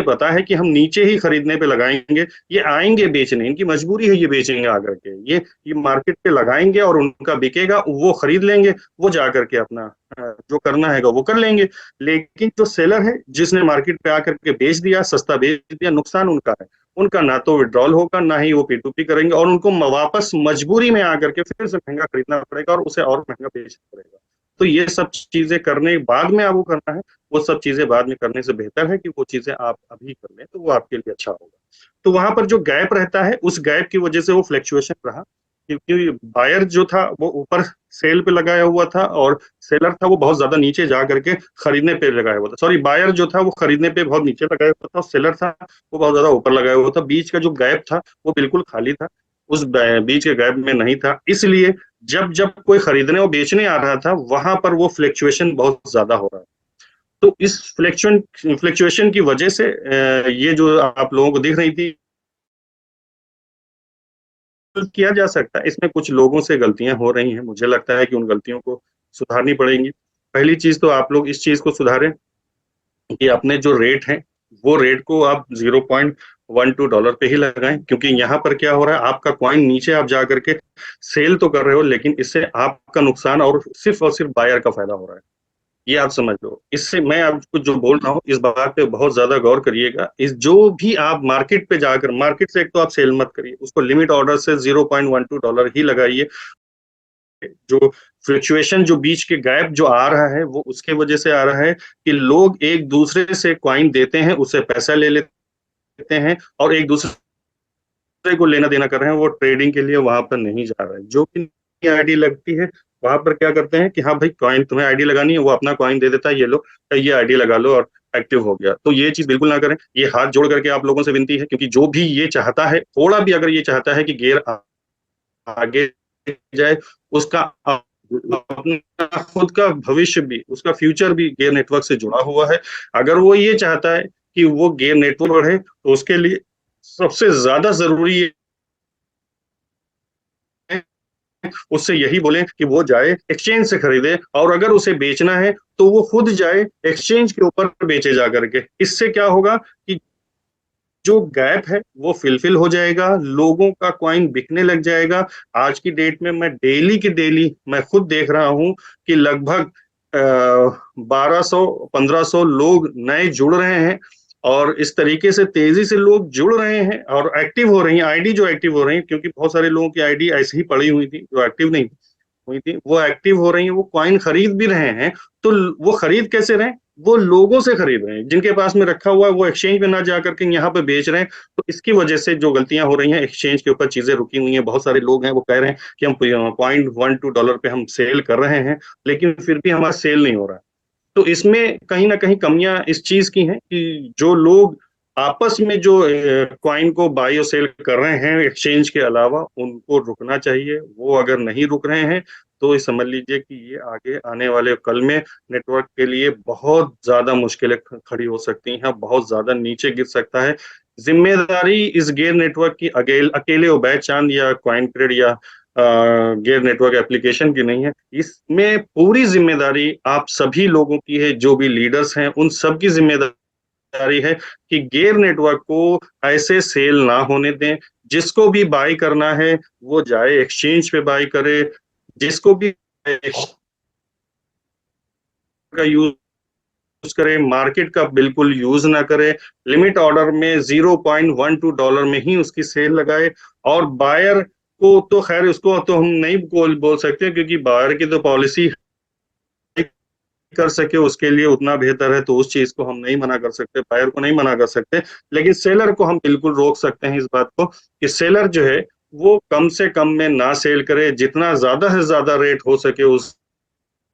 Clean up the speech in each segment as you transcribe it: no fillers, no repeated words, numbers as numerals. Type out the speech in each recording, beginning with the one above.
पता है कि हम नीचे ही खरीदने पे लगाएंगे, ये आएंगे बेचने, इनकी मजबूरी है, ये बेचेंगे आकर के, ये मार्केट पे लगाएंगे और उनका बिकेगा, वो खरीद लेंगे, वो जा करके अपना जो करना है वो कर लेंगे। लेकिन जो सेलर है जिसने मार्केट पे आकर के बेच दिया, सस्ता बेच दिया, नुकसान उनका है। उनका ना तो विड्रॉल होगा, ना ही वो P2P करेंगे, और उनको वापस मजबूरी में आकर के फिर से महंगा खरीदना पड़ेगा और उसे और महंगा बेचना पड़ेगा। तो ये सब चीजें करने बाद में आप वो करना है, वो सब चीजें बाद में करने से बेहतर है कि वो चीजें आप अभी कर लें, तो वो आपके लिए अच्छा होगा। तो वहां पर जो गैप रहता है, उस गैप की वजह से वो फ्लक्चुएशन रहा, क्योंकि बायर जो था वो ऊपर सेल पे लगाया हुआ था, और सेलर था वो बहुत ज्यादा नीचे जा करके खरीदने पे लगाया हुआ था। सॉरी, बायर जो था वो खरीदने पे बहुत नीचे लगाया हुआ था, और सेलर था वो बहुत ज्यादा ऊपर लगाया हुआ था। बीच का जो गैप था वो बिल्कुल खाली था, उस बीच के गैप में नहीं था। इसलिए जब जब कोई खरीदने और बेचने आ रहा था, वहां पर वो फ्लक्चुएशन बहुत ज्यादा हो रहा है। तो इस फ्लक्चुएशन की वजह से ये जो आप लोगों को दिख रही थी, किया जा सकता है। इसमें कुछ लोगों से गलतियां हो रही हैं, मुझे लगता है कि उन गलतियों को सुधारनी पड़ेंगी। पहली चीज तो आप लोग इस चीज को सुधारें कि अपने जो रेट है, वो रेट को आप $0.12 पे ही लगाएं, क्योंकि यहाँ पर क्या हो रहा है, आपका कॉइन नीचे आप जा करके सेल तो कर रहे हो, लेकिन इससे आपका नुकसान और सिर्फ बायर का फायदा हो रहा है। ये आप समझ लो। इससे मैं आपको जो बोल रहा हूँ, इस बात पे बहुत ज्यादा गौर करिएगा। इस जो भी आप मार्केट पे जाकर, मार्केट से एक तो आप सेल मत करिए, उसको लिमिट ऑर्डर से $0.12 ही लगाइए। जो फ्लक्चुएशन, जो बीच के गैप जो आ रहा है, वो उसके वजह से आ रहा है कि लोग एक दूसरे से क्वाइन देते हैं, उससे पैसा ले लेते हैं, और एक दूसरे को लेना देना कर रहे हैं, वो ट्रेडिंग के लिए वहां पर नहीं जा रहा है। जो भी आईडी लगती है, वहां पर क्या करते हैं कि हाँ भाई, कॉइन तुम्हें आईडी लगानी है, वो अपना कॉइन दे देता है, ये लो, ये आईडी लगा लो और एक्टिव हो गया। तो ये चीज बिल्कुल ना करें। ये हाथ जोड़ करके आप लोगों से विनती है, क्योंकि जो भी ये चाहता है, थोड़ा भी अगर ये चाहता है कि गेयर आगे जाए, उसका अपना खुद का भविष्य भी, उसका फ्यूचर भी गेयर नेटवर्क से जुड़ा हुआ है। अगर वो ये चाहता है कि वो गेयर नेटवर्क बढ़े, तो उसके लिए सबसे ज्यादा जरूरी है, उससे यही बोले कि वो जाए एक्सचेंज से खरीदे, और अगर उसे बेचना है तो वो खुद जाए एक्सचेंज के ऊपर बेचे जा करके। इससे क्या होगा कि जो गैप है वो फिलफिल हो जाएगा, लोगों का कॉइन बिकने लग जाएगा। आज की डेट में मैं डेली की डेली मैं खुद देख रहा हूं कि लगभग 1200 1500 लोग नए जुड़ रहे हैं, और इस तरीके से तेजी से लोग जुड़ रहे हैं और एक्टिव हो रही हैं आईडी, जो एक्टिव हो रही हैं, क्योंकि बहुत सारे लोगों की आईडी ऐसे ही पड़ी हुई थी जो एक्टिव नहीं हुई थी, वो एक्टिव हो रही हैं, वो कॉइन खरीद भी रहे हैं। तो वो खरीद कैसे रहे हैं, वो लोगों से खरीद रहे हैं जिनके पास में रखा हुआ है, वो एक्सचेंज पे ना जा करके यहाँ पे बेच रहे हैं। तो इसकी वजह से जो गलतियां हो रही हैं, एक्सचेंज के ऊपर चीजें रुकी हुई हैं। बहुत सारे लोग हैं वो कह रहे हैं कि हम $0.12 पे हम सेल कर रहे हैं, लेकिन फिर भी हमारा सेल नहीं हो रहा है। तो इसमें कहीं ना कहीं कमियां इस चीज की हैं कि जो लोग आपस में जो कॉइन को बाई और सेल कर रहे हैं एक्सचेंज के अलावा, उनको रुकना चाहिए। वो अगर नहीं रुक रहे हैं, तो ये समझ लीजिए कि ये आगे आने वाले कल में नेटवर्क के लिए बहुत ज्यादा मुश्किलें खड़ी हो सकती हैं, बहुत ज्यादा नीचे गिर सकता है। जिम्मेदारी इस गेयर नेटवर्क की अकेले उबैद चांद या कॉइन क्रेड या गेयर नेटवर्क एप्लीकेशन की नहीं है। इसमें पूरी जिम्मेदारी आप सभी लोगों की है, जो भी लीडर्स हैं उन सब की जिम्मेदारी है कि गेयर नेटवर्क को ऐसे सेल ना होने दें। जिसको भी बाई करना है वो जाए एक्सचेंज पे बाई करे, जिसको भी का यूज करे, मार्केट का बिल्कुल यूज ना करे। लिमिट ऑर्डर में $0.12 में ही उसकी सेल लगाए। और बायर को तो खैर उसको तो हम नहीं बोल सकते, क्योंकि बायर की तो पॉलिसी कर सके उसके लिए उतना बेहतर है, तो उस चीज को हम नहीं मना कर सकते, बायर को नहीं मना कर सकते। लेकिन सेलर को हम बिल्कुल रोक सकते हैं इस बात को कि सेलर जो है वो कम से कम में ना सेल करे, जितना ज्यादा से ज्यादा रेट हो सके उस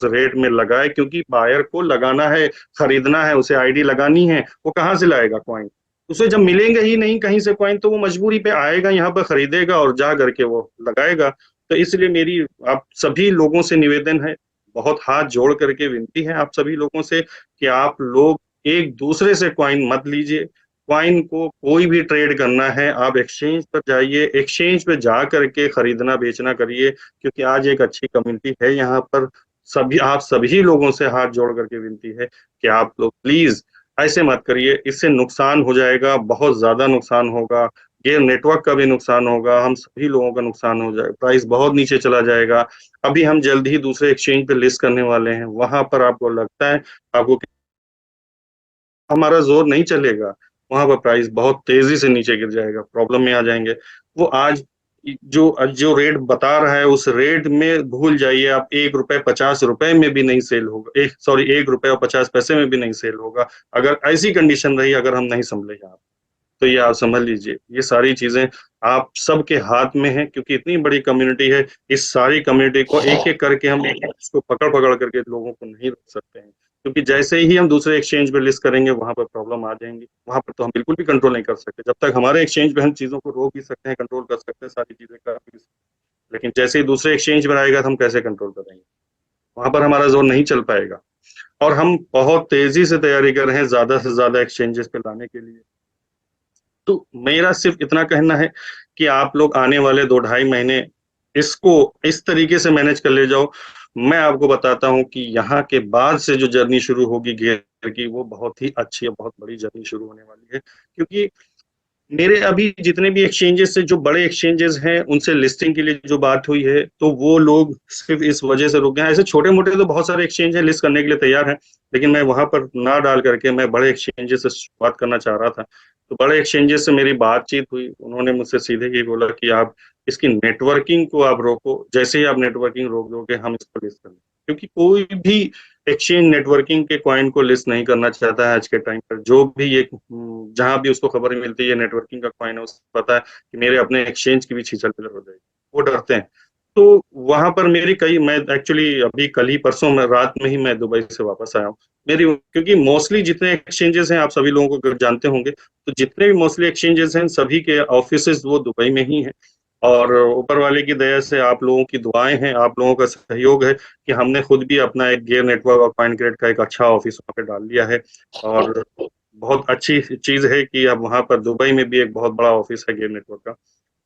रेट में लगाए। क्योंकि बायर को लगाना है, खरीदना है, उसे आईडी लगानी है, वो कहाँ से लाएगा कॉइन? उसे जब मिलेंगे ही नहीं कहीं से कॉइन, तो वो मजबूरी पे आएगा यहाँ पर, खरीदेगा और जा करके वो लगाएगा। तो इसलिए मेरी आप सभी लोगों से निवेदन है, बहुत हाथ जोड़ करके विनती है आप सभी लोगों से कि आप लोग एक दूसरे से कॉइन मत लीजिए। कॉइन को कोई भी ट्रेड करना है, आप एक्सचेंज पर जाइए, एक्सचेंज पे जा करके खरीदना बेचना करिए। क्योंकि आज एक अच्छी कम्युनिटी है यहाँ पर। आप सभी लोगों से हाथ जोड़ करके विनती है कि आप लोग प्लीज ऐसे मत करिए, इससे नुकसान हो जाएगा, बहुत ज्यादा नुकसान होगा। ये नेटवर्क का भी नुकसान होगा, हम सभी लोगों का नुकसान हो जाएगा, प्राइस बहुत नीचे चला जाएगा। अभी हम जल्द ही दूसरे एक्सचेंज पे लिस्ट करने वाले हैं, वहां पर आपको लगता है आपको हमारा जोर नहीं चलेगा, वहां पर प्राइस बहुत तेजी से नीचे गिर जाएगा, प्रॉब्लम में आ जाएंगे। वो आज जो जो रेट बता रहा है उस रेट में भूल जाइए आप, 1 रुपए 50 रुपए में भी नहीं सेल होगा, एक सॉरी 1 रुपए और 50 पैसे में भी नहीं सेल होगा। अगर ऐसी कंडीशन रही, अगर हम नहीं संभले यहाँ, तो ये आप समझ लीजिए, ये सारी चीजें आप सबके हाथ में है, क्योंकि इतनी बड़ी कम्युनिटी है। इस सारी कम्युनिटी को एक एक करके हम एक उसको पकड़ पकड़ करके लोगों को नहीं रोक सकते हैं, क्योंकि जैसे ही हम दूसरे एक्सचेंज पे लिस्ट करेंगे वहां पर प्रॉब्लम आ जाएंगी, वहां पर तो हम बिल्कुल भी कंट्रोल नहीं कर सकते। जब तक हमारे एक्सचेंज पे हम चीजों को रोक भी सकते हैं, कंट्रोल कर सकते हैं, सारी चीजें कर भी सकते हैं, लेकिन जैसे ही दूसरे एक्सचेंज पर आएगा तो हम कैसे कंट्रोल करेंगे, वहां पर हमारा जोर नहीं चल पाएगा। और हम बहुत तेजी से तैयारी कर रहे हैं ज्यादा से ज्यादा एक्सचेंजेस पे लाने के लिए। तो मेरा सिर्फ इतना कहना है कि आप लोग आने वाले 2 ढाई महीने इसको इस तरीके से मैनेज कर ले जाओ। मैं आपको बताता हूँ कि यहाँ के बाद से जो जर्नी शुरू होगी गियर की, वो बहुत ही अच्छी है, बहुत बड़ी जर्नी शुरू होने वाली है। क्योंकि मेरे अभी जितने भी एक्सचेंजेस से जो बड़े एक्सचेंजेस हैं उनसे लिस्टिंग के लिए जो बात हुई है, तो वो लोग सिर्फ इस वजह से रुक गए हैं। ऐसे छोटे मोटे तो बहुत सारे एक्सचेंज हैं लिस्ट करने के लिए तैयार हैं, लेकिन मैं वहां पर ना डाल करके मैं बड़े एक्सचेंजेस से शुरुआत करना चाह रहा था। तो बड़े एक्सचेंजेस से मेरी बातचीत हुई, उन्होंने मुझसे सीधे ही बोला कि आप इसकी नेटवर्किंग को आप रोको, जैसे ही आप नेटवर्किंग रोक दोगे हम इसको लिस्ट करेंगे। क्योंकि कोई भी एक्सचेंज नेटवर्किंग के कॉइन को लिस्ट नहीं करना चाहता है आज के टाइम पर। जो भी एक जहां भी उसको खबर मिलती है नेटवर्किंग का कॉइन है, उसको पता है कि मेरे अपने एक्सचेंज की भी छीछल बिलर हो जाएगी, वो डरते हैं। तो वहां पर मेरी कई मैं एक्चुअली अभी कल ही परसों में रात में ही मैं दुबई से वापस आया हूँ। मेरी क्योंकि मोस्टली जितने एक्सचेंजेस हैं आप सभी लोगों को अगर जानते होंगे, तो जितने भी मोस्टली एक्सचेंजेस हैं सभी के ऑफिसेज वो दुबई में ही हैं। और ऊपर वाले की दया से आप लोगों की दुआएं हैं, आप लोगों का सहयोग है कि हमने खुद भी अपना एक गियर नेटवर्क और कॉइन क्रेड का एक अच्छा ऑफिस वहाँ पे डाल लिया है। और बहुत अच्छी चीज है कि अब वहां पर दुबई में भी एक बहुत बड़ा ऑफिस है गियर नेटवर्क का।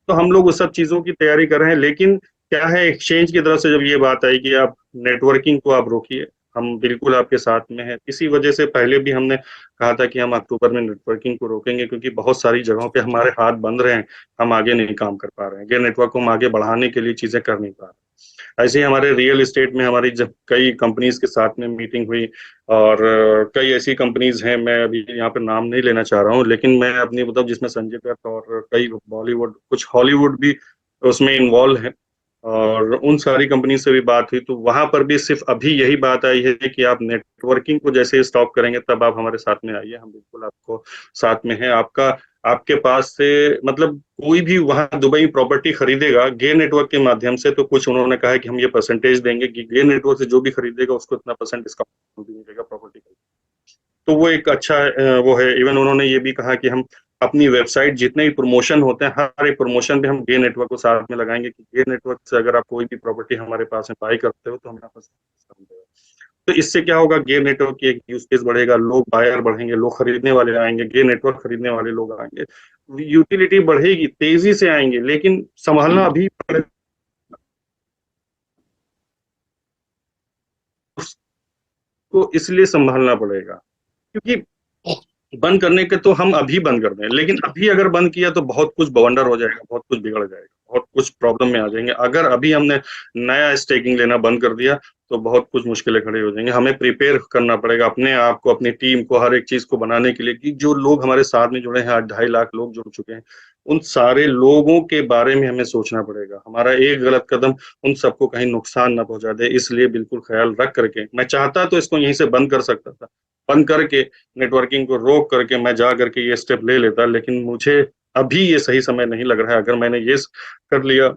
तो हम लोग उस सब चीजों की तैयारी कर रहे हैं। लेकिन क्या है, एक्सचेंज की तरफ से जब ये बात आई कि आप नेटवर्किंग को आप रोकिए, हम बिल्कुल आपके साथ में हैं। इसी वजह से पहले भी हमने कहा था कि हम अक्टूबर में नेटवर्किंग को रोकेंगे, क्योंकि बहुत सारी जगहों पे हमारे हाथ बंद रहे हैं, हम आगे नहीं काम कर पा रहे हैं, गियर नेटवर्क को हम आगे बढ़ाने के लिए चीजें कर नहीं पा रहे। ऐसे ही हमारे रियल एस्टेट में हमारी जब कई कंपनीज के साथ में मीटिंग हुई, और कई ऐसी कंपनीज हैं, मैं अभी यहाँ पे नाम नहीं लेना चाह रहा हूँ, लेकिन मैं अपनी मतलब जिसमें संजय दत्त और कई बॉलीवुड कुछ हॉलीवुड भी उसमें इन्वॉल्व है, और उन सारी कंपनी से भी बात हुई। तो वहां पर भी सिर्फ अभी यही बात आई है कि आप नेटवर्किंग को जैसे स्टॉप करेंगे तब आप हमारे साथ में आइए, हम बिल्कुल आपको साथ में हैं। आपका आपके पास से मतलब कोई भी वहां दुबई प्रॉपर्टी खरीदेगा गेयर नेटवर्क के माध्यम से, तो कुछ उन्होंने कहा है कि हम ये परसेंटेज देंगे कि गेयर नेटवर्क से जो भी खरीदेगा उसको इतना परसेंट डिस्काउंट भी मिलेगा प्रॉपर्टी का। तो वो एक अच्छा वो है। इवन उन्होंने ये भी कहा कि हम अपनी वेबसाइट जितने भी प्रमोशन होते हैं, हर एक प्रमोशन पे हम गेयर नेटवर्क को साथ में लगाएंगे कि गेयर नेटवर्क से अगर आप कोई भी प्रॉपर्टी हमारे पास में बाई करते हो तो हम यहाँ पर डिस्काउंट देगा। तो इससे क्या होगा, गेयर नेटवर्क की एक यूज केस बढ़ेगा, लोग बायर बढ़ेंगे, लोग खरीदने वाले आएंगे, गेयर नेटवर्क खरीदने वाले लोग आएंगे, यूटिलिटी बढ़ेगी, तेजी से आएंगे। लेकिन संभालना अभी उसको इसलिए संभालना पड़ेगा, क्योंकि बंद करने के तो हम अभी बंद कर दें, लेकिन अभी अगर बंद किया तो बहुत कुछ बवंडर हो जाएगा, बहुत कुछ बिगड़ जाएगा, बहुत कुछ प्रॉब्लम में आ जाएंगे। अगर अभी हमने नया स्टेकिंग लेना बंद कर दिया तो बहुत कुछ मुश्किलें खड़ी हो जाएंगी। हमें प्रिपेयर करना पड़ेगा अपने आप को, अपनी टीम को, हर एक चीज को बनाने के लिए कि जो लोग हमारे साथ में जुड़े हैं, 8 ढाई लाख लोग जुड़ चुके हैं, उन सारे लोगों के बारे में हमें सोचना पड़ेगा। हमारा एक गलत कदम उन सबको कहीं नुकसान ना पहुंचा दे, इसलिए बिल्कुल ख्याल रख करके मैं चाहता तो इसको यहीं से बंद कर सकता था, बंद करके नेटवर्किंग को रोक करके मैं जा करके ये स्टेप ले लेता, लेकिन मुझे अभी ये सही समय नहीं लग रहा है। अगर मैंने ये कर लिया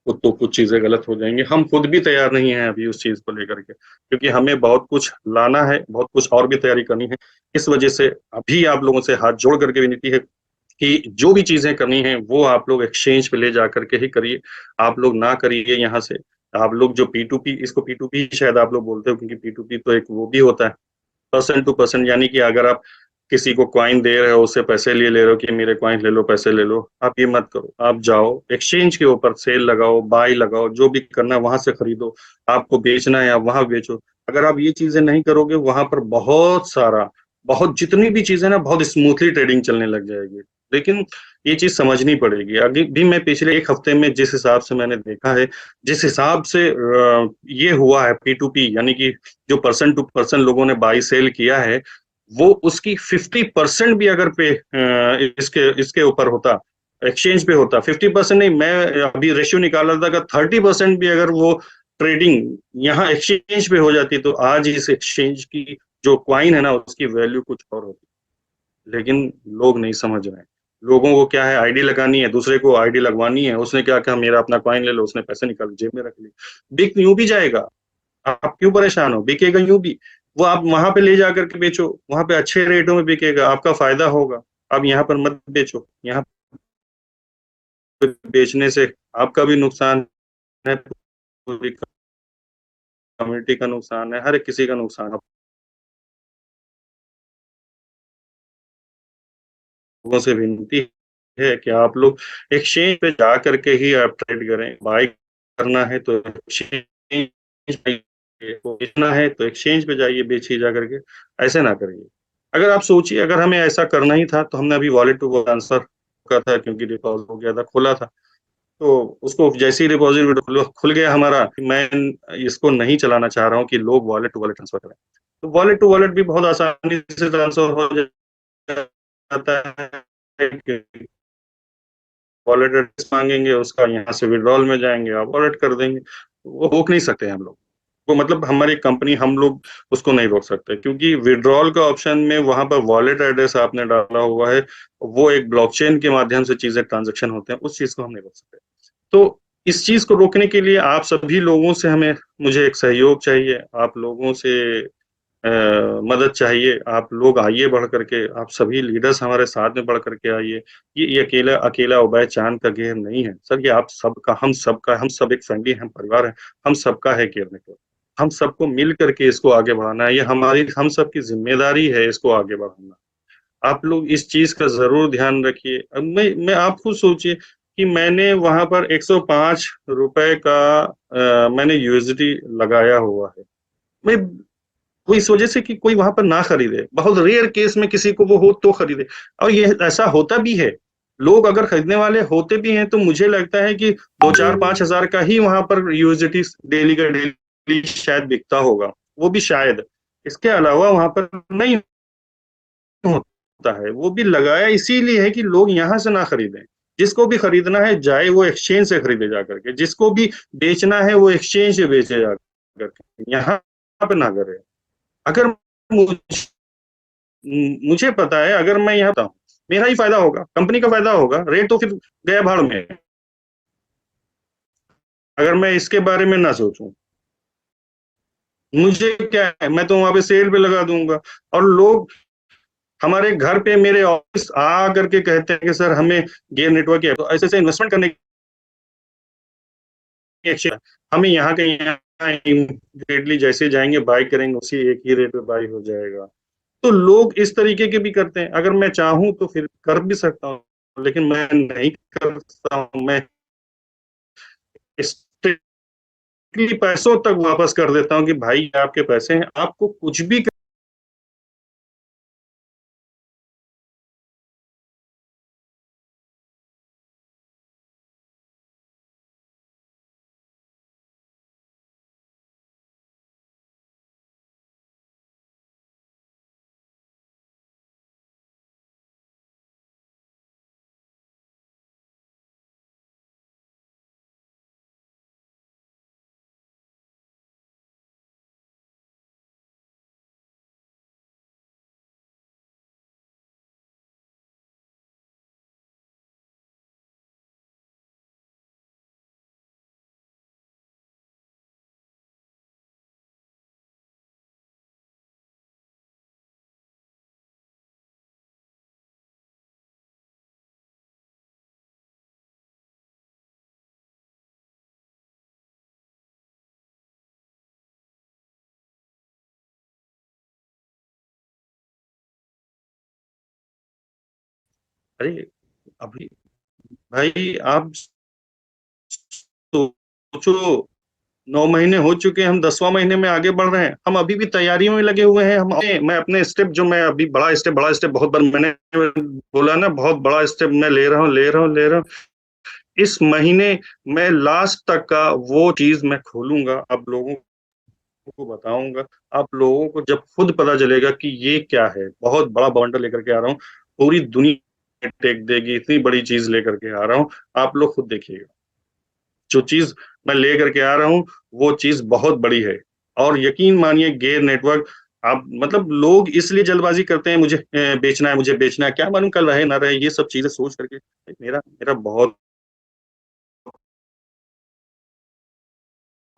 तो कुछ चीजें गलत हो जाएंगी। हम खुद भी तैयार नहीं हैं अभी उस चीज को लेकर के, क्योंकि हमें बहुत कुछ लाना है, बहुत कुछ और भी तैयारी करनी है। इस वजह से अभी आप लोगों से हाथ जोड़ करके विनती है कि जो भी चीजें करनी है वो आप लोग एक्सचेंज पे ले जा करके ही करिए। आप लोग ना करिए यहाँ से। आप लोग जो P2P, इसको P2P शायद आप लोग बोलते हो, क्योंकि P2P तो एक वो भी होता है पर्सन टू पर्सन, यानी कि अगर आप किसी को क्वाइन दे रहे हो, उससे पैसे लिए ले रहे हो कि मेरे क्वाइन ले लो, पैसे ले लो, आप ये मत करो। आप जाओ एक्सचेंज के ऊपर सेल लगाओ, बाय लगाओ, जो भी करना है वहां से खरीदो। आपको बेचना है आप वहां बेचो। अगर आप ये चीजें नहीं करोगे, वहां पर बहुत सारा बहुत जितनी भी चीजें ना बहुत स्मूथली ट्रेडिंग चलने लग जाएगी। लेकिन ये चीज समझनी पड़ेगी। अभी भी मैं पिछले एक हफ्ते में जिस हिसाब से मैंने देखा है, जिस हिसाब से ये हुआ है P2P, यानी कि जो पर्सन टू पर्सन लोगों ने बाई सेल किया है, वो उसकी 50% भी अगर इसके इसके ऊपर होता, एक्सचेंज पे होता, 50% नहीं, मैं अभी रेशियो निकाला था, अगर 30% भी अगर वो ट्रेडिंग यहाँ एक्सचेंज पे हो जाती, तो आज इस एक्सचेंज की जो क्वाइन है ना, उसकी वैल्यू कुछ और होती। लेकिन लोग नहीं समझ रहे हैं। लोगों को क्या है, आईडी लगानी है, दूसरे को आईडी लगवानी है, उसने क्या कहा, मेरा अपना कॉइन ले लो, उसने पैसे निकाल जेब में रख लिए। बिक यूं भी जाएगा, आप क्यों परेशान हो, बिकेगा यूं भी। वो आप वहां पे ले जाकर के बेचो, वहां पे अच्छे रेटों में बिकेगा, आपका फायदा होगा। अब यहाँ पर मत बेचो, यहाँ पे बेचने से आपका भी नुकसान है, पूरी कम्युनिटी का नुकसान है, हर एक किसी का नुकसान है। लोगों से विनती है कि आप लोग एक्सचेंज पे जा करके ही आप ट्रेड करें। बाई करना है तो एक्सचेंज, बेचना है तो एक्सचेंज पे जाइए, बेचिए जा करके। ऐसे ना करिए। अगर आप सोचिए, अगर हमें ऐसा करना ही था तो हमने अभी वॉलेट टू वॉलेट ट्रांसफर का था, क्योंकि डिपॉजिट हो गया था, खुला था। तो उसको जैसे ही डिपॉजिट खुल गया हमारा, मैं इसको नहीं चलाना चाह रहा हूँ कि लोग वॉलेट टू वॉलेट ट्रांसफर करें। तो वॉलेट टू वॉलेट भी बहुत आसानी से ट्रांसफर हो जाता है। वॉलेट एड्रेस मांगेंगे, उसका यहाँ से विड्रॉल में जाएंगे, आप वॉलेट कर देंगे। वो रोक नहीं सकते हम लोग। वो मतलब हमारी कंपनी, हम लोग उसको नहीं रोक सकते, क्योंकि विड्रॉल का ऑप्शन में वहां पर वॉलेट एड्रेस आपने डाला हुआ है। वो एक ब्लॉकचेन के माध्यम से चीजें ट्रांजेक्शन होते हैं, उस चीज को हम नहीं रोक सकते। तो इस चीज को रोकने के लिए आप सभी लोगों से हमें मुझे एक सहयोग चाहिए, आप लोगों से मदद चाहिए। आप लोग आइए बढ़ करके, आप सभी लीडर्स हमारे साथ में बढ़ करके आइए। ये अकेला अकेला उबैद चांद का गेम नहीं है सर, ये आप सबका, हम सबका, हम सब एक फैमिली, हम परिवार है, हम सबका है केयर नेटवर्क। हम सबको मिल करके इसको आगे बढ़ाना है, ये हमारी हम सबकी जिम्मेदारी है इसको आगे बढ़ाना। आप लोग इस चीज का जरूर ध्यान रखिए। अब मैं आप खुद सोचिए कि मैंने वहां पर 105 रुपए का मैंने यूएसडी लगाया हुआ है। मैं वो इस वजह से कि कोई वहां पर ना खरीदे, बहुत रेयर केस में किसी को वो हो तो खरीदे। और ये ऐसा होता भी है, लोग अगर खरीदने वाले होते भी हैं तो मुझे लगता है कि 2 4 5 हजार का ही वहां पर यूएसडी डेली का डेली शायद बिकता होगा, वो भी शायद। इसके अलावा वहां पर नहीं होता है। वो भी लगाया इसीलिए है कि लोग यहाँ से ना खरीदें। जिसको भी खरीदना है जाए वो एक्सचेंज से खरीदे जा करके, जिसको भी बेचना है वो एक्सचेंज से बेचे जा करके, यहाँ पे ना करे। अगर मुझे मुझे पता है, अगर मैं यहाँ था, मेरा ही फायदा होगा, कंपनी का फायदा होगा, रेट तो फिर गया भाड़ में। अगर मैं इसके बारे में ना सोचूं, मुझे क्या है, मैं तो वहां पे सेल पे लगा दूंगा। और लोग हमारे घर पे, मेरे ऑफिस आ करके कहते हैं कि सर हमें गेयर नेटवर्क है, तो ऐसे ऐसे इन्वेस्टमेंट करने की अच्छी, हमें यहाँ के यहाँ इमीडिएटली जैसे जाएंगे बाई करेंगे, उसी एक ही रेट पे बाई हो जाएगा। तो लोग इस तरीके के भी करते हैं। अगर मैं चाहूं तो फिर कर भी सकता हूँ, लेकिन मैं नहीं करता हूँ। मैं स्ट्रिक्टली पैसों तक वापस कर देता हूँ कि भाई आपके पैसे हैं, आपको कुछ भी अरे अभी भाई आप सोचो, 9 महीने हो चुके हैं, हम 10वां महीने में आगे बढ़ रहे हैं, हम अभी भी तैयारियों में लगे हुए हैं। मैं अपने स्टेप जो मैं अभी बड़ा स्टेप बहुत बार मैंने बोला ना, बहुत बड़ा स्टेप मैं ले रहा हूँ। इस महीने मैं लास्ट तक का वो चीज मैं खोलूंगा, आप लोगों को बताऊंगा। आप लोगों को जब खुद पता चलेगा कि ये क्या है, बहुत बड़ा बवंडर लेकर के आ रहा हूँ, पूरी दुनिया टेक देगी, इतनी बड़ी चीज लेकर के आ रहा हूँ, आप लोग खुद देखिएगा। जो चीज मैं लेकर के आ रहा हूँ वो चीज बहुत बड़ी है। और यकीन मानिए गेयर नेटवर्क, आप मतलब लोग इसलिए जल्दबाजी करते हैं, मुझे बेचना है, मुझे बेचना है, क्या मालूम कल रहे ना रहे, ये सब चीजें सोच करके मेरा मेरा बहुत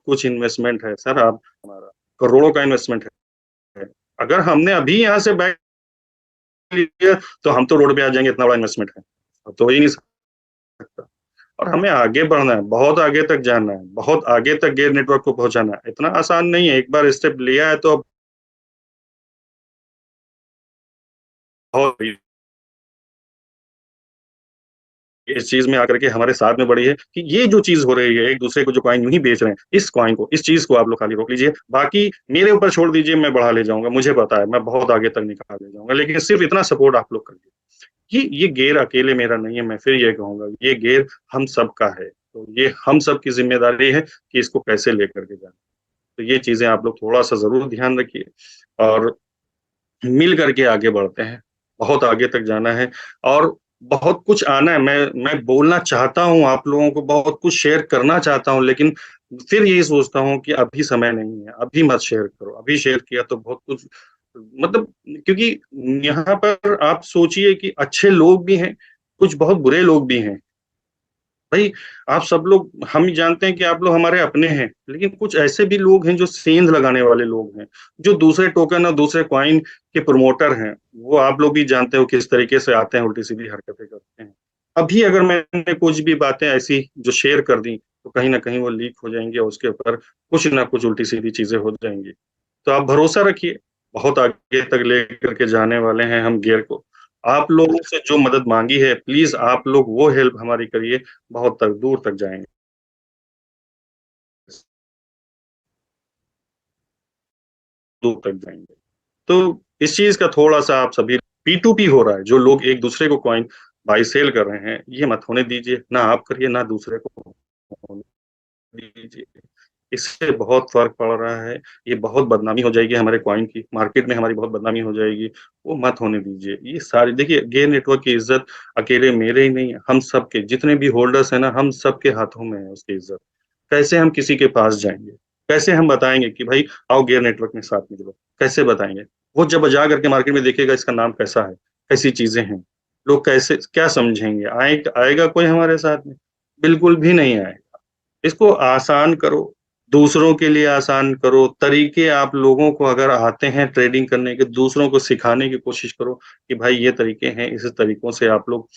कुछ इन्वेस्टमेंट है सर। आप हमारा करोड़ों का इन्वेस्टमेंट है। अगर हमने अभी यहाँ से बैठ लिया तो हम तो रोड पे आ जाएंगे, इतना बड़ा इन्वेस्टमेंट है, अब तो हो ही नहीं सकता। और हमें आगे बढ़ना है, बहुत आगे तक जाना है, बहुत आगे तक गेयर नेटवर्क को पहुंचाना है। इतना आसान नहीं है, एक बार स्टेप लिया है तो अब बहुत इस चीज में आकर के हमारे साथ में बढ़ी है कि ये जो चीज हो रही है, एक दूसरे को जो कॉइन यूं ही बेच रहे हैं, इस कॉइन को, इस चीज को आप लोग खाली रोक लीजिए, बाकी मेरे ऊपर छोड़ दीजिए, मैं बढ़ा ले जाऊंगा, मुझे पता है मैं बहुत आगे तक निकाल ले जाऊंगा, लेकिन सिर्फ इतना सपोर्ट आप लोग करिए। ये गेर अकेले मेरा नहीं है, मैं फिर ये कहूंगा, ये गेर हम सब का है। तो ये हम सब की जिम्मेदारी है कि इसको कैसे लेकर के जाए। तो ये चीजें आप लोग थोड़ा सा जरूर ध्यान रखिए, और मिल करके आगे बढ़ते हैं, बहुत आगे तक जाना है, और बहुत कुछ आना है। मैं बोलना चाहता हूँ, आप लोगों को बहुत कुछ शेयर करना चाहता हूँ, लेकिन फिर यही सोचता हूँ कि अभी समय नहीं है, अभी मत शेयर करो, अभी शेयर किया तो बहुत कुछ मतलब, क्योंकि यहाँ पर आप सोचिए कि अच्छे लोग भी हैं, कुछ बहुत बुरे लोग भी हैं। भाई आप सब लोग, हम ही जानते हैं कि आप लोग हमारे अपने हैं, लेकिन कुछ ऐसे भी लोग हैं जो सेंध लगाने वाले लोग हैं, जो दूसरे टोकन और दूसरे कॉइन के प्रमोटर हैं। वो आप लोग भी जानते हो किस तरीके से आते हैं, उल्टी सीधी हरकतें करते हैं। अभी अगर मैंने कुछ भी बातें ऐसी जो शेयर कर दी तो कहीं ना कहीं वो लीक हो जाएंगी, और उसके ऊपर कुछ ना कुछ उल्टी सीधी चीजें हो जाएंगी। तो आप भरोसा रखिए, बहुत आगे तक लेकर के जाने वाले हैं हम गियर को। आप लोगों से जो मदद मांगी है, प्लीज आप लोग वो हेल्प हमारी करिए, बहुत तक दूर तक जाएंगे, दूर तक जाएंगे। तो इस चीज का थोड़ा सा आप सभी, P2P हो रहा है, जो लोग एक दूसरे को कॉइन बाई सेल कर रहे हैं, ये मत होने दीजिए, ना आप करिए ना दूसरे को होने दीजिए। इससे बहुत फर्क पड़ रहा है, ये बहुत बदनामी हो जाएगी हमारे कॉइन की, मार्केट में हमारी बहुत बदनामी हो जाएगी, वो मत होने दीजिए। ये सारी देखिए, गेयर नेटवर्क की इज्जत अकेले मेरे ही नहीं, हम सबके जितने भी होल्डर्स हैं ना, हम सबके हाथों में है उसकी इज्जत। कैसे हम किसी के पास जाएंगे, कैसे हम बताएंगे कि भाई आओ गेयर नेटवर्क में साथ में जुड़ो, कैसे बताएंगे? वो जब जा करके मार्केट में देखेगा इसका नाम कैसा है, कैसी चीजें हैं, लोग कैसे क्या समझेंगे, आएगा कोई हमारे साथ में? बिल्कुल भी नहीं आएगा। इसको आसान करो, दूसरों के लिए आसान करो, तरीके आप लोगों को अगर आते हैं ट्रेडिंग करने के, दूसरों को सिखाने की कोशिश करो कि भाई ये तरीके हैं, इस तरीकों से आप लोग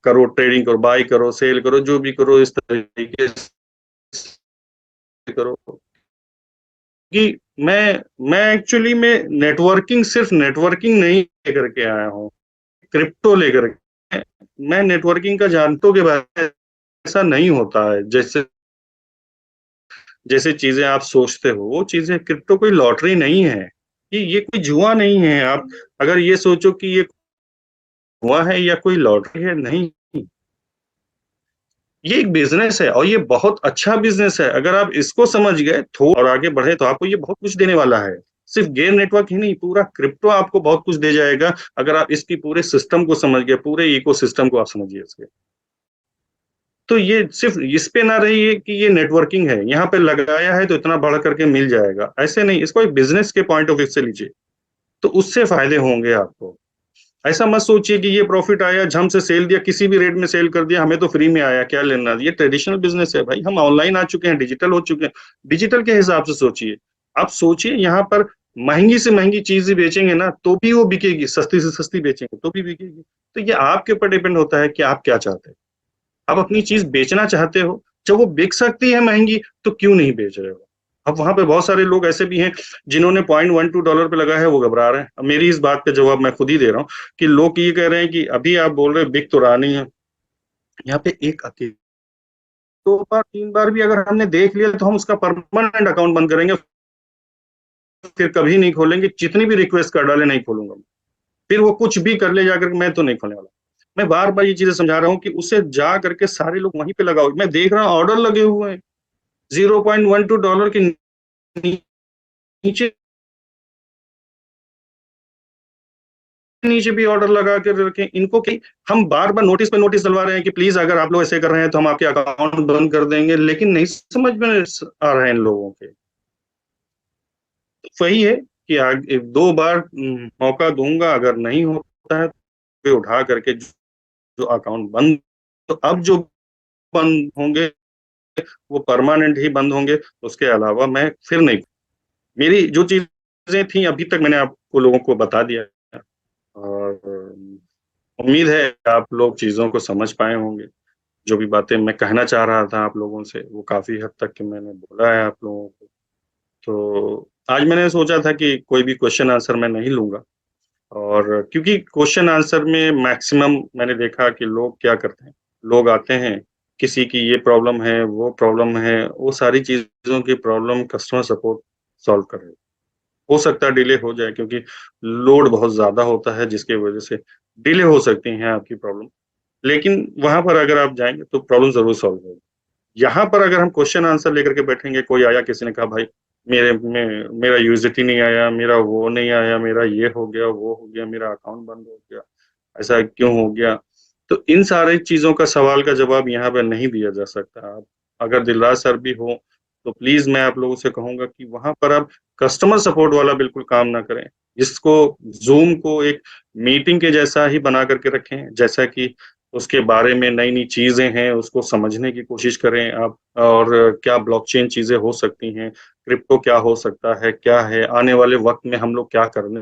करो, ट्रेडिंग करो, बाय करो, सेल करो, जो भी करो इस तरीके से करो। कि मैं एक्चुअली में नेटवर्किंग, सिर्फ नेटवर्किंग नहीं लेकर के आया हूँ, क्रिप्टो लेकर के। मैं नेटवर्किंग का जानता हूँ कि भाई ऐसा नहीं होता है, जैसे जैसे चीजें आप सोचते हो, वो चीजें, क्रिप्टो कोई लॉटरी नहीं है, ये कोई जुआ नहीं है। आप अगर ये सोचो कि ये जुआ है या कोई लॉटरी है, नहीं, ये एक बिजनेस है, और ये बहुत अच्छा बिजनेस है। अगर आप इसको समझ गए थोड़ा और आगे बढ़े तो आपको ये बहुत कुछ देने वाला है। सिर्फ गेयर नेटवर्क ही नहीं, पूरा क्रिप्टो आपको बहुत कुछ दे जाएगा, अगर आप इसकी पूरे सिस्टम को समझ गए, पूरे इको सिस्टम को आप समझिए इसके। तो ये सिर्फ इस पे ना रहिए कि ये नेटवर्किंग है, यहाँ पे लगाया है तो इतना बढ़ करके मिल जाएगा, ऐसे नहीं, इसको एक बिजनेस के पॉइंट ऑफ व्यू से लीजिए, तो उससे फायदे होंगे आपको। ऐसा मत सोचिए कि ये प्रॉफिट आया, झम से सेल दिया, किसी भी रेट में सेल कर दिया, हमें तो फ्री में आया, क्या लेना। ये ट्रेडिशनल बिजनेस है भाई, हम ऑनलाइन आ चुके हैं, डिजिटल हो चुके हैं। डिजिटल के हिसाब से सोचिए, आप सोचिए यहाँ पर महंगी से महंगी चीज ही बेचेंगे ना तो भी वो बिकेगी, सस्ती से सस्ती बेचेंगे तो भी बिकेगी। तो ये आपके ऊपर डिपेंड होता है कि आप क्या चाहते हैं। आप अपनी चीज बेचना चाहते हो, जब वो बिक सकती है महंगी, तो क्यों नहीं बेच रहे हो? अब वहां पे बहुत सारे लोग ऐसे भी हैं जिन्होंने $0.12 पे लगा है, वो घबरा रहे हैं। अब मेरी इस बात का जवाब मैं खुद ही दे रहा हूँ कि लोग ये कह रहे हैं कि अभी आप बोल रहे हो बिक तो रहा नहीं है। यहाँ पे एक अकेला 2 बार 3 बार भी अगर हमने देख लिया तो हम उसका परमानेंट अकाउंट बंद करेंगे, फिर कभी नहीं खोलेंगे, जितनी भी रिक्वेस्ट कर डाले नहीं खोलूंगा। फिर वो कुछ भी कर ले जाकर, मैं तो नहीं खोलने वाला। मैं बार बार ये चीजें समझा रहा हूँ कि उसे जा करके सारे लोग वहीं पे लगाओ। मैं देख रहा हूँ ऑर्डर लगे हुए हैं $0.12 के नीचे नीचे भी ऑर्डर लगा के रखे इनको कि हम बार बार नोटिस पे नोटिस डलवा रहे हैं कि प्लीज अगर आप लोग ऐसे कर रहे हैं तो हम आपके अकाउंट बंद कर देंगे, लेकिन नहीं समझ में आ रहे हैं इन लोगों के। तो वही है कि आगे 2 बार मौका दूंगा, अगर नहीं होता है तो उठा करके जो अकाउंट बंद, तो अब जो बंद होंगे वो परमानेंट ही बंद होंगे, उसके अलावा मैं फिर नहीं। मेरी जो चीजें थी अभी तक मैंने आपको लोगों को बता दिया है, और उम्मीद है आप लोग चीजों को समझ पाए होंगे। जो भी बातें मैं कहना चाह रहा था आप लोगों से वो काफी हद तक कि मैंने बोला है आप लोगों को। तो आज मैंने सोचा था कि कोई भी क्वेश्चन आंसर मैं नहीं लूंगा, और क्योंकि क्वेश्चन आंसर में मैक्सिमम मैंने देखा कि लोग क्या करते हैं, लोग आते हैं, किसी की ये प्रॉब्लम है, वो प्रॉब्लम है, वो सारी चीज़ों की प्रॉब्लम कस्टमर सपोर्ट सॉल्व कर रहे हैं। हो सकता है डिले हो जाए क्योंकि लोड बहुत ज़्यादा होता है जिसकी वज़ह से डिले हो सकती है आपकी प्रॉब्लम। लेकिन वहाँ पर अगर आप जाएँगे तो प्रॉब्लम ज़रूर सॉल्व होगी। यहाँ पर अगर हम क्वेश्चन आंसर लेकर के बैठेंगे, कोई आया किसी ने कहा भाई मेरा यूज़िटी नहीं आया, मेरा वो नहीं आया, मेरा ये हो गया, वो हो गया, मेरा अकाउंट बंद हो गया, ऐसा क्यों हो गया? तो इन सारी चीज़ों का सवाल का जवाब यहाँ पे नहीं दिया जा सकता। आप अगर दिलराज सर भी हो, तो प्लीज़ मैं आप लोगों से कहूँगा कि वहाँ पर आप कस्टमर सपोर्ट वाला बिल्कुल काम ना करें। इसको ज़ूम को एक मीटिंग के जैसा ही बना कर के रखें, जैसा कि उसके बारे में नई-नई चीज़ें हैं, उसको समझने की कोशिश करें आप, और क्या ब्लॉकचेन चीज़ें हो सकती हैं, क्रिप्टो क्या हो सकता है, क्या है, आने वाले वक़्त में हम लोग क्या करने